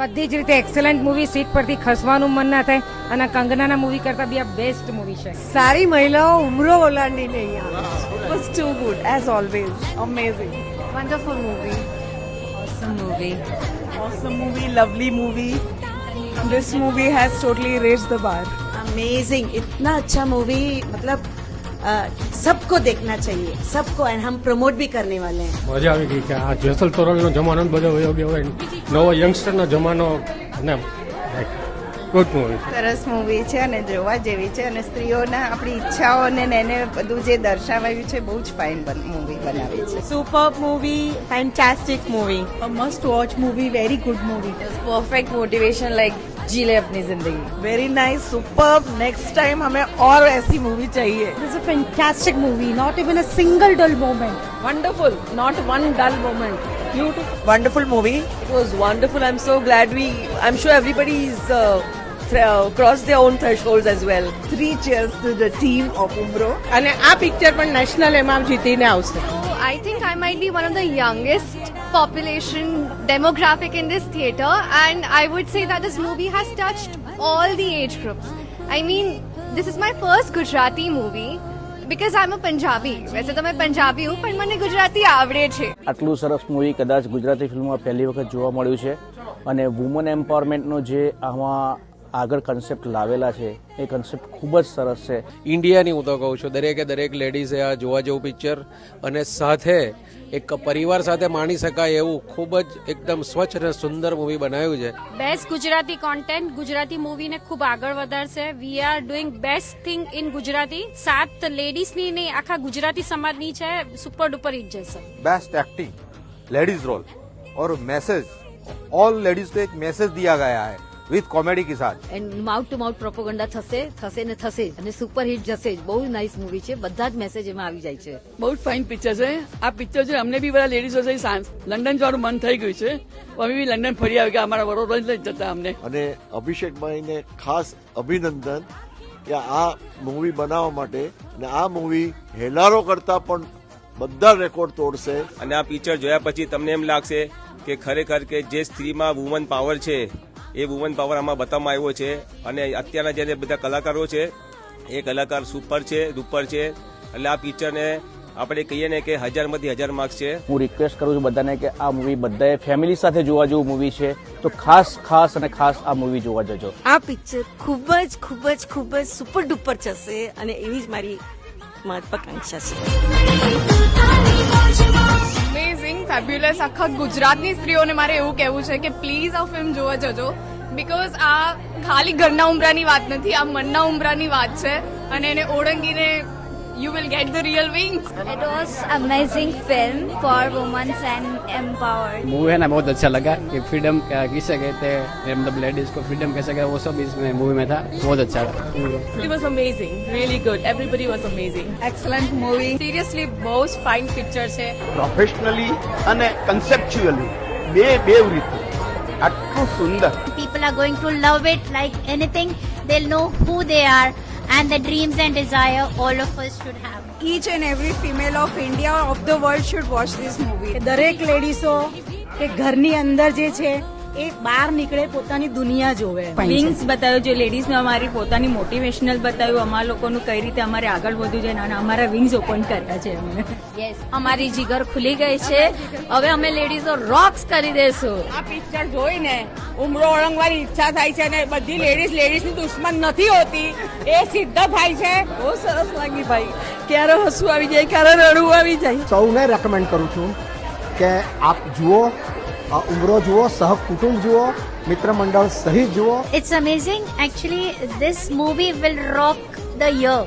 બધી જ રીતે એક્સેલન્ટ મૂવી, સીટ પરથી ખસવાનું મન ના થાય અને કંગનાના મૂવી કરતા બી આ બેસ્ટ મૂવી છે. સારી મહિલાઓ ઉમરો ઓલાંડીને અહીંયા was too good as always. Amazing. Wonderful movie. Awesome movie. Awesome movie, lovely movie. This movie has totally raised the bar. Amazing, इतना अच्छा मूवी, मतलब सबको देखना चाहिए, सबको, एंड हम प्रमोट भी करने वाले हैं. મજા આવી ગઈ કે આ જેસલ તોરલનો જમાનો બધો વયો ગયો હોય, નવો યંગસ્ટરનો જમાનો અને ગુડ મૂવી. સરસ મૂવી છે અને જોવા જેવી છે અને સ્ત્રીઓના આપણી ઈચ્છાઓને ને એને બધું જે દર્શાવાયું છે બહુ જ ફાઇન મૂવી બનાવી છે. Superb movie, fantastic movie. A must watch movie, very good movie. Perfect motivation, like जी ले अपनी जिंदगी. Very nice, superb. Next time हमें और ऐसी movie चाहिए. It's a fantastic movie, not even a single dull moment. Wonderful, not one dull moment. Beautiful. Wonderful movie. It was wonderful. I'm so glad I'm sure everybody's crossed their own thresholds as well. 3 cheers to the team of Umro. અને આ picture પણ national એમાં જીતીને આવશે. I think I might be one of the youngest population demographic in this theatre, and I would say that this movie has touched all the age groups. I mean, this is my first Gujarati movie because I'm a Punjabi. वैसे तो मैं पंजाबी हूँ पर મને ગુજરાતી આવડે છે. આટલું સરસ મૂવી કદાચ ગુજરાતી ફિલ્મમાં પહેલી વખત જોવા મળ્યું છે અને વુમન એમ્પાવરમેન્ટનો જે આમાં આગળ કન્સેપ્ટ લાવેલા છે એ કન્સેપ્ટ ખૂબ જ સરસ છે. ઇન્ડિયાની હું તો કહું છું, દરેકે લેડીઝે આ જોવા જેવું પિક્ચર અને સાથે એક પરિવાર સાથે માણી શકાય એવું ખૂબ જ એકદમ સ્વચ્છ અને સુંદર મૂવી બનાવ્યું છે. બેસ્ટ ગુજરાતી કોન્ટેન્ટ ગુજરાતી મૂવીને ખૂબ આગળ વધારશે. We are doing best thing in Gujarati. 7 લેડીઝની નહીં, આખા ગુજરાતી સમાજની છે. સુપર ડુપર હિટ જશે. बेस्ट एक्टिंग, लेडीज रोल और मैसेज, ऑल लेडीज को एक मैसेज दिया गया है વિથ કોમેડી કે સાથ. એન્ડ માઉથ ટુ માઉથ પ્રોપોગન્ડા થશે ને થશે અને સુપર હિટ જશે જ. બહુ નાઇસ મૂવી છે, બધા જ મેસેજ એમાં આવી જાય છે. બહુ જ ફાઇન પિક્ચર છે આ પિક્ચર. છે અમને બી બધા લેડીઝો છે લંડન જવાનું મન થઈ ગયું છે. અમે બી લંડન ફરી આવી ગયા, અમારા વડોદરા જ જતા અમને. અને અભિષેકભાઈને ખાસ અભિનંદન કે આ મૂવી બનાવવા માટે, અને આ મૂવી હેલારો કરતા પણ બધા રેકોર્ડ તોડશે. અને આ પિક્ચર જોયા પછી તમને એમ લાગશે કે ખરેખર કે જે સ્ત્રીમાં વુમન પાવર છે એ વુમન પાવર આમાં બતાવવામાં આવ્યો છે. અને અત્યારના જે બધા કલાકારો છે એ કલાકાર સુપર છે, ડુપર છે. એટલે આ પિક્ચરને આપણે કહીએ ને કે 1000માંથી 1000 માર્ક્સ છે. હું રિક્વેસ્ટ કરું છું બધાને કે આ મૂવી બધાએ ફેમિલી સાથે જોવા જેવું મૂવી છે, તો ખાસ અને ખાસ આ મૂવી જોવા જજો. આ પિક્ચર ખૂબ જ સુપર ડુપર જશે અને એવી જ મારી મહત્વાકાંક્ષા છે. Amazing, fabulous. આખા ગુજરાતની સ્ત્રીઓને મારે એવું કહેવું છે કે પ્લીઝ આ ફિલ્મ જોવા જજો, બીકોઝ આ ખાલી ઘરના ઉંબરાની વાત નથી, આ મનના ઉંબરાની વાત છે અને એને ઓળંગીને you will get the real wings. It was amazing film for women and empowered. Movie है ना बहुत अच्छा लगा कि फ्रीडम किसे कहते हैं, मतलब लेडीज को फ्रीडम कैसे कहते हैं, वो सब इसमें मूवी में था. बहुत अच्छा लगा. It was amazing, really good. Everybody was amazing. Excellent movie. Seriously, બહુ જ ફાઇન પિક્ચર છે. પ્રોફેશનલી અને કન્સેપ્ચ્યુઅલી બે રીતે આટલું સુંદર. People are going to love it like anything. They'll know who they are and the dreams and desire all of us should have. Each and every female of India or of the world should watch this movie. દરેક લેડીઝો કે ઘરની અંદર જે છે એ બહાર નીકળે, પોતાની દુનિયા જોવે. વિંગ્સ બતાવ્યું, જે લેડીઝને અમારી પોતાની મોટિવેશનલ બતાવ્યું, અમારા લોકોનું કઈ રીતે અમારે આગળ વધવું છે અને અમારા વિંગ્સ ઓપન કર્યા છે અમે. Yes, અમારી જીગર ખુલી ગઈ છે. હવે અમે લેડીઝો રોક્સ કરી દેશું. આ પિક્ચર જોઈને ઉમરો ઓળંગવાની ઈચ્છા થાય છે અને બધી લેડીઝની દુશ્મન નથી હોતી એ સિદ્ધ થાય છે. બહુ સરસ લાગી ભાઈ. ક્યારે હસવું આવી જાય, ક્યારે રડવું આવી જાય. સૌને રેકમેન્ડ કરું છું કે આપ જુઓ, ઉમરો જુઓ, સહકુટુંબ જુઓ, મિત્ર મંડળ સહિત જુઓ. It's amazing. Actually, this movie will rock the year.